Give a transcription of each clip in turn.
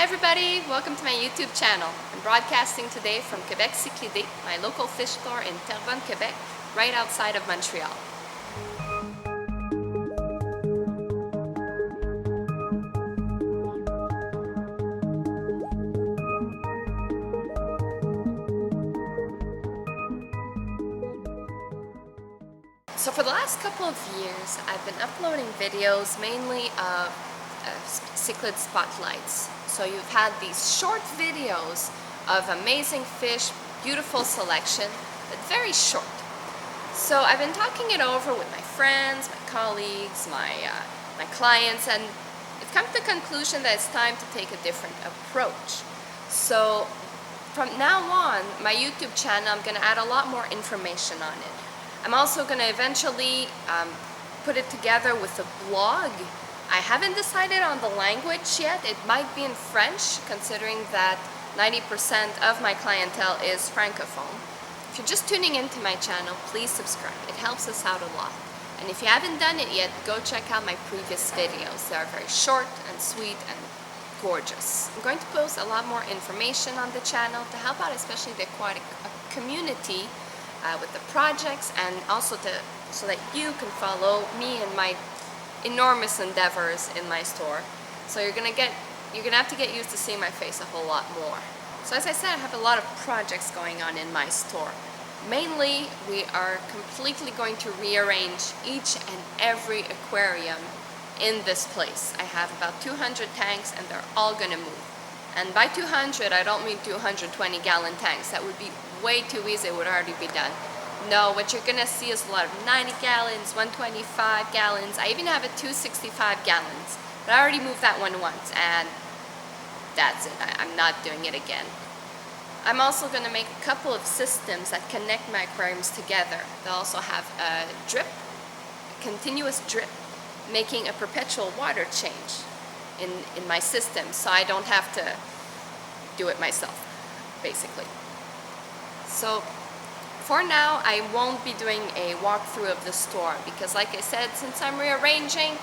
Hi everybody, welcome to my YouTube channel. I'm broadcasting today from Québec Cichlidés, my local fish store in Terrebonne, Quebec, right outside of Montreal. So for the last couple of years, I've been uploading videos mainly of cichlid spotlights. So you've had these short videos of amazing fish, beautiful selection, but very short. So I've been talking it over with my friends, my colleagues, my clients, and it's come to the conclusion that it's time to take a different approach. So from now on, my YouTube channel, I'm going to add a lot more information on it. I'm also going to eventually put it together with a blog. I haven't decided on the language yet. It might be in French, considering that 90% of my clientele is francophone. If you're just tuning into my channel, please subscribe. It helps us out a lot. And if you haven't done it yet, go check out my previous videos. They are very short and sweet and gorgeous. I'm going to post a lot more information on the channel to help out especially the aquatic community with the projects, and also so that you can follow me and my enormous endeavors in my store. So you're gonna have to get used to seeing my face a whole lot more. So as I said, I have a lot of projects going on in my store. Mainly, we are completely going to rearrange each and every aquarium in this place. I have about 200 tanks and they're all gonna move. And by 200, I don't mean 220-gallon tanks. That would be way too easy. It would already be done. No, what you're gonna see is a lot of 90 gallons, 125 gallons. I even have a 265 gallons. But I already moved that one once, and that's it. I'm not doing it again. I'm also gonna make a couple of systems that connect my aquariums together. They'll also have a drip, a continuous drip, making a perpetual water change in my system, so I don't have to do it myself, basically. So for now, I won't be doing a walkthrough of the store because, like I said, since I'm rearranging,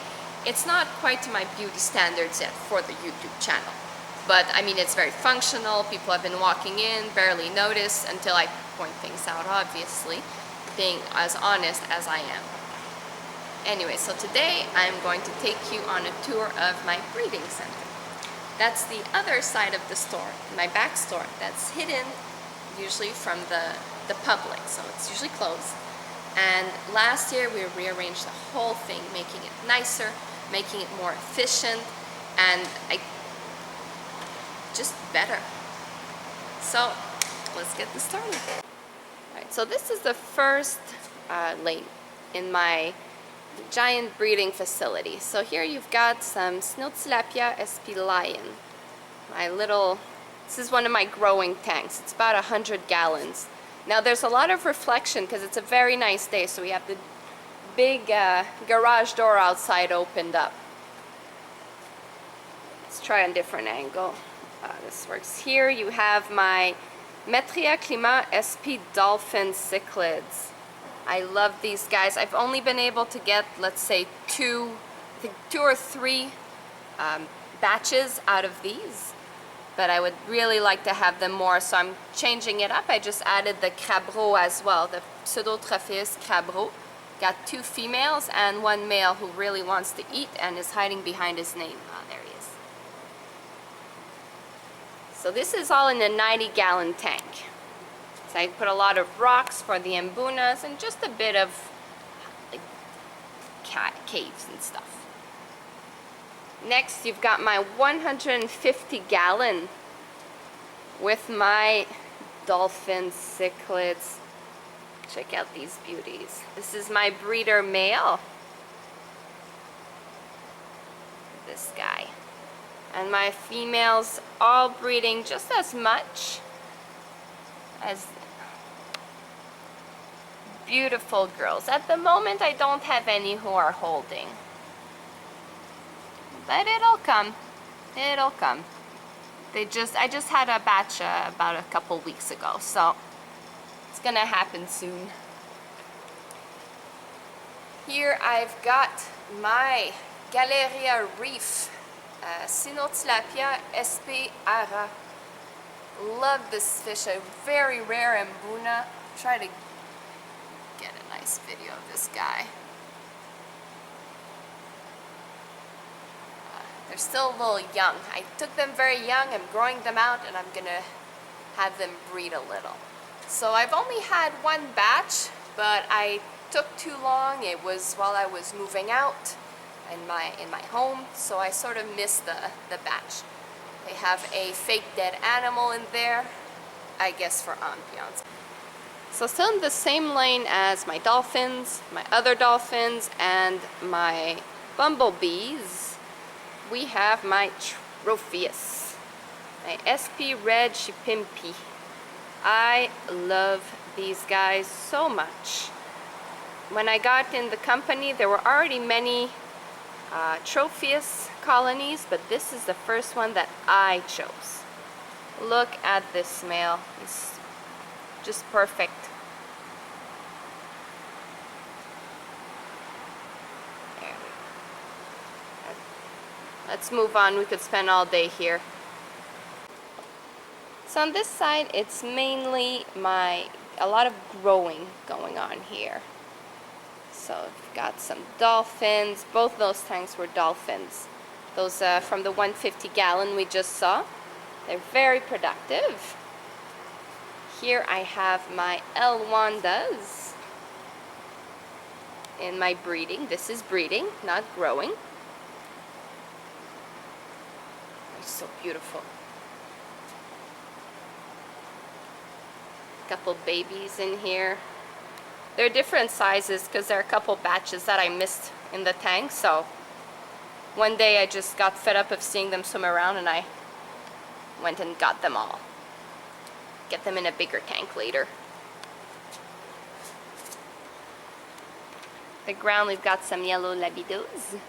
it's not quite to my beauty standards yet for the YouTube channel. But I mean, it's very functional. People have been walking in, barely notice until I point things out, obviously, being as honest as I am. Anyway, so today I'm going to take you on a tour of my breeding center. That's the other side of the store, my back store, that's hidden usually from the public, so it's usually closed. And last year we rearranged the whole thing, making it nicer, making it more efficient, and just better. So let's get this started. Alright, so this is the first lane in my giant breeding facility. So here you've got some Tilapia SP Lion. This is one of my growing tanks. It's about 100 gallons. Now there's a lot of reflection because it's a very nice day, so we have the big garage door outside opened up. Let's try a different angle. This works. Here you have my Metria Climat SP Dolphin Cichlids. I love these guys. I've only been able to get, let's say, two or three batches out of these, but I would really like to have them more, so I'm changing it up. I just added the Crabreau as well, the Pseudotropheus Crabreau. Got two females and one male who really wants to eat and is hiding behind his name. Oh, there he is. So this is all in a 90-gallon tank. So I put a lot of rocks for the embunas and just a bit of like caves and stuff. Next, you've got my 150-gallon with my Dolphin cichlids. Check out these beauties. This is my breeder male. This guy. And my females all breeding just as much as beautiful girls. At the moment, I don't have any who are holding. But it'll come. It'll come. I just had a batch about a couple weeks ago, so it's gonna happen soon. Here I've got my Galeria Reef Tilapia sp. ara. Love this fish, a very rare mbuna. Try to get a nice video of this guy. They're still a little young. I took them very young, I'm growing them out, and I'm gonna have them breed a little. So I've only had one batch, but I took too long. It was while I was moving out in my home, so I sort of missed the batch. They have a fake dead animal in there, I guess for ambiance. So still in the same lane as my dolphins, my other dolphins, and my bumblebees, we have my Tropheus, my SP Red Chipimpi. I love these guys so much. When I got in the company, there were already many Tropheus colonies, but this is the first one that I chose. Look at this male. He's just perfect. There we go. Let's move on. We could spend all day here. So on this side, it's mainly a lot of growing going on here. So we've got some dolphins. Both those tanks were dolphins. Those from the 150 gallon we just saw. They're very productive. Here I have my L. Wandas in my breeding. This is breeding, not growing. They're so beautiful. Couple babies in here. They're different sizes because there are a couple batches that I missed in the tank, so one day I just got fed up of seeing them swim around and I went and got them all. Get them in a bigger tank later. The ground, we've got some yellow Libidos.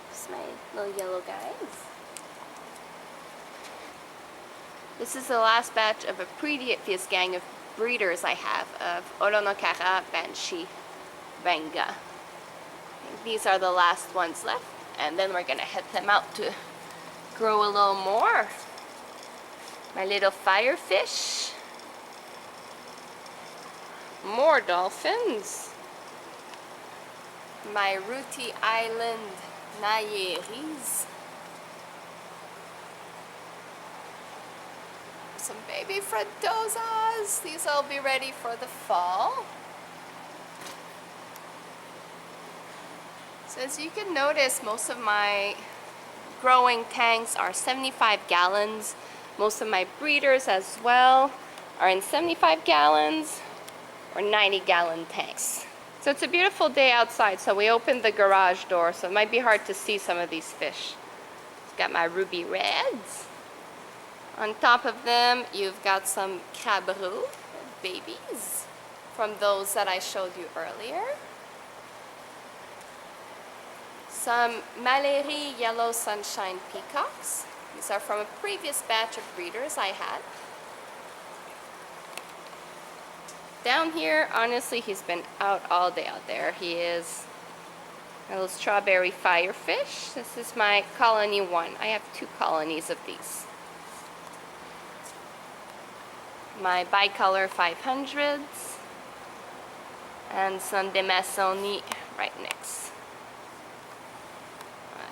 Here's my little yellow guys. This is the last batch of a previous gang of breeders I have of Olonokara, Banshee, Venga. These are the last ones left, and then we're gonna head them out to grow a little more. My little firefish. More dolphins. My Ruti Island Nayeris. Some baby Fredozas. These will be ready for the fall. So as you can notice, most of my growing tanks are 75 gallons. Most of my breeders as well are in 75 gallons or 90-gallon tanks. So it's a beautiful day outside, so we opened the garage door, so it might be hard to see some of these fish. Got my ruby reds. On top of them, you've got some Cabreau babies from those that I showed you earlier. Some Mallory Yellow Sunshine Peacocks. These are from a previous batch of breeders I had. Down here, honestly, he's been out all day out there. He is a little strawberry firefish. This is my colony 1. I have 2 colonies of these. My bicolor 500s and some Demasoni right next.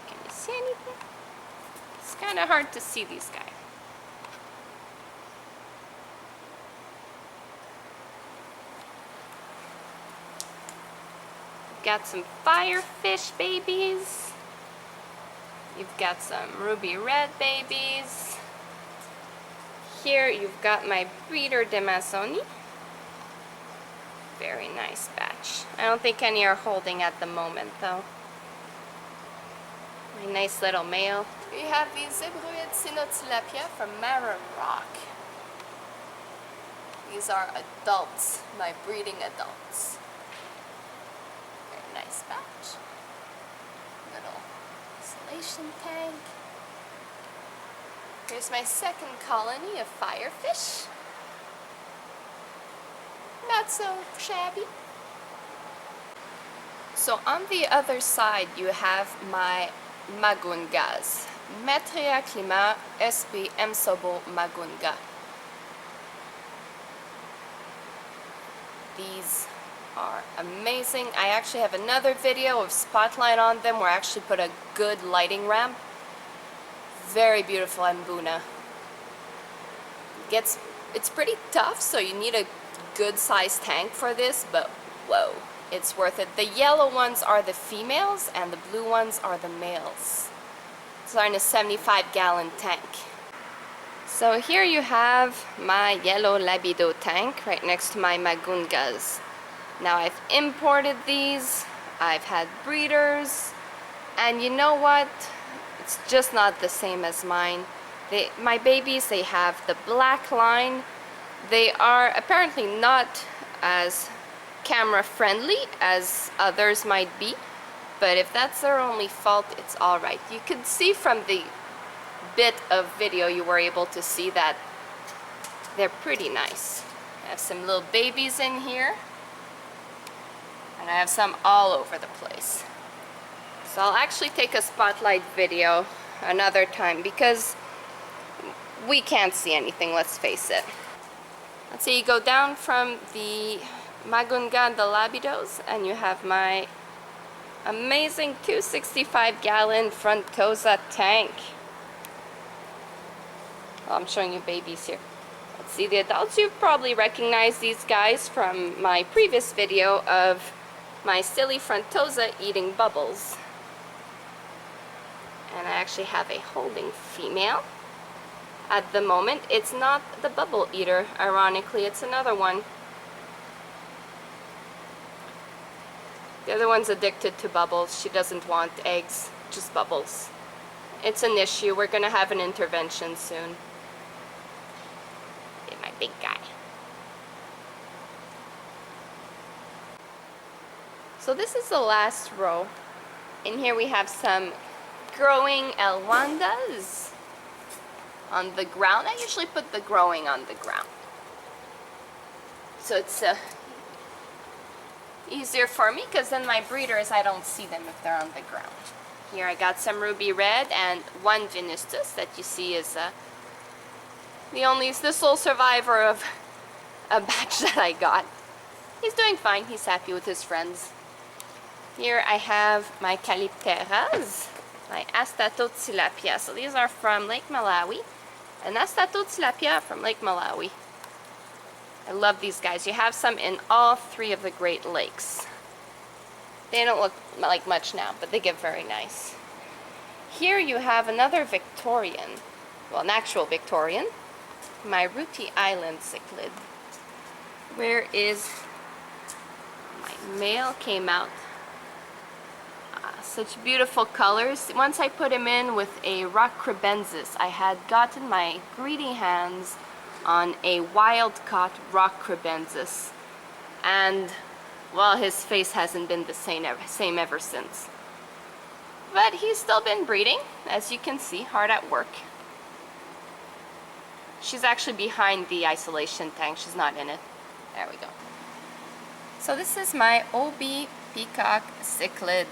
Can you see anything? It's kind of hard to see these guys. Got some firefish babies. You've got some ruby red babies. Here you've got my breeder Demasoni. Very nice batch. I don't think any are holding at the moment though. My nice little male. We have the Zebruid Tilapia from Mara Rock. These are adults, my breeding adults. Very nice batch. Little isolation tank. Here's my second colony of firefish. Not so shabby. So on the other side you have my magungas. Metria Klima SP Msobo Magunga. These are amazing. I actually have another video of spotlight on them where I actually put a good lighting ramp. Very beautiful Mbuna. It's pretty tough, so you need a good sized tank for this, but whoa, it's worth it. The yellow ones are the females and the blue ones are the males. These are in a 75-gallon tank. So here you have my yellow Libido tank right next to my Magungas. Now I've imported these, I've had breeders, and you know what? It's just not the same as mine. My babies, they have the black line. They are apparently not as camera friendly as others might be, but if that's their only fault, it's alright. You could see from the bit of video you were able to see that they're pretty nice. I have some little babies in here, and I have some all over the place. So I'll actually take a spotlight video another time because we can't see anything, let's face it. Let's see, you go down from the Magunga and the Libidos and you have my amazing 265-gallon front Koza tank. Well, I'm showing you babies here. Let's see, the adults, you've probably recognized these guys from my previous video of my silly frontosa eating bubbles. And I actually have a holding female. At the moment, it's not the bubble eater, ironically, it's another one. The other one's addicted to bubbles. She doesn't want eggs, just bubbles. It's an issue. We're gonna have an intervention soon. Get my big guy. So this is the last row. In here we have some growing Elwandas on the ground. I usually put the growing on the ground, so it's easier for me because then my breeders, I don't see them if they're on the ground. Here I got some ruby red and one Venustus that you see is the sole survivor of a batch that I got. He's doing fine, he's happy with his friends. Here I have my Calypteras, my Astatotilapia. So these are from Lake Malawi. And Astatotilapia from Lake Malawi. I love these guys. You have some in all three of the Great Lakes. They don't look like much now, but they get very nice. Here you have another Victorian, well, an actual Victorian, my Ruti Island Cichlid. Where is my male? Came out. Such beautiful colors. Once I put him in with a rock crebensis, I had gotten my greedy hands on a wild-caught rock crebensis, and well, his face hasn't been the same ever since. But he's still been breeding, as you can see, hard at work. She's actually behind the isolation tank, she's not in it. There we go. So this is my OB Peacock Cichlid.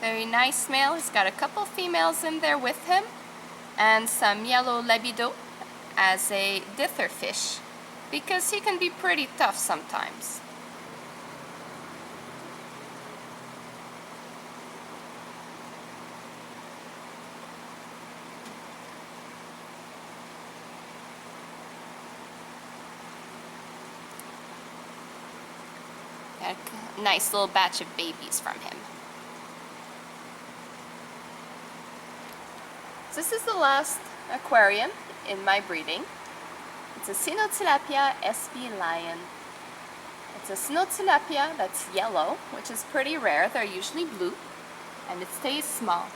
Very nice male. He's got a couple females in there with him and some yellow Libido as a dither fish because he can be pretty tough sometimes. Got a nice little batch of babies from him. This is the last aquarium in my breeding. It's a Cinotilapia SP Lion. It's a Cinotilapia that's yellow, which is pretty rare. They're usually blue, and it stays small.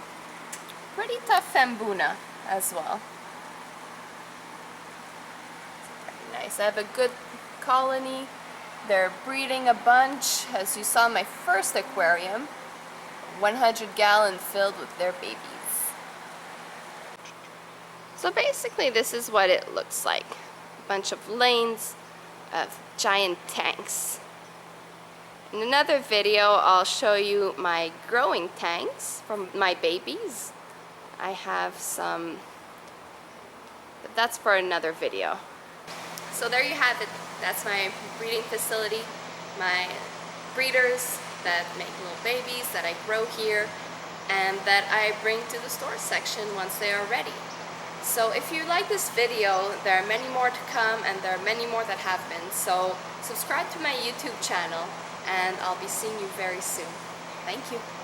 Pretty tough Mbuna as well. Very nice. I have a good colony. They're breeding a bunch. As you saw in my first aquarium, 100-gallon filled with their babies. So basically this is what it looks like. A bunch of lanes of giant tanks. In another video, I'll show you my growing tanks from my babies. I have some, but that's for another video. So there you have it. That's my breeding facility, my breeders that make little babies that I grow here and that I bring to the store section once they are ready. So if you like this video, there are many more to come and there are many more that have been. So subscribe to my YouTube channel and I'll be seeing you very soon. Thank you.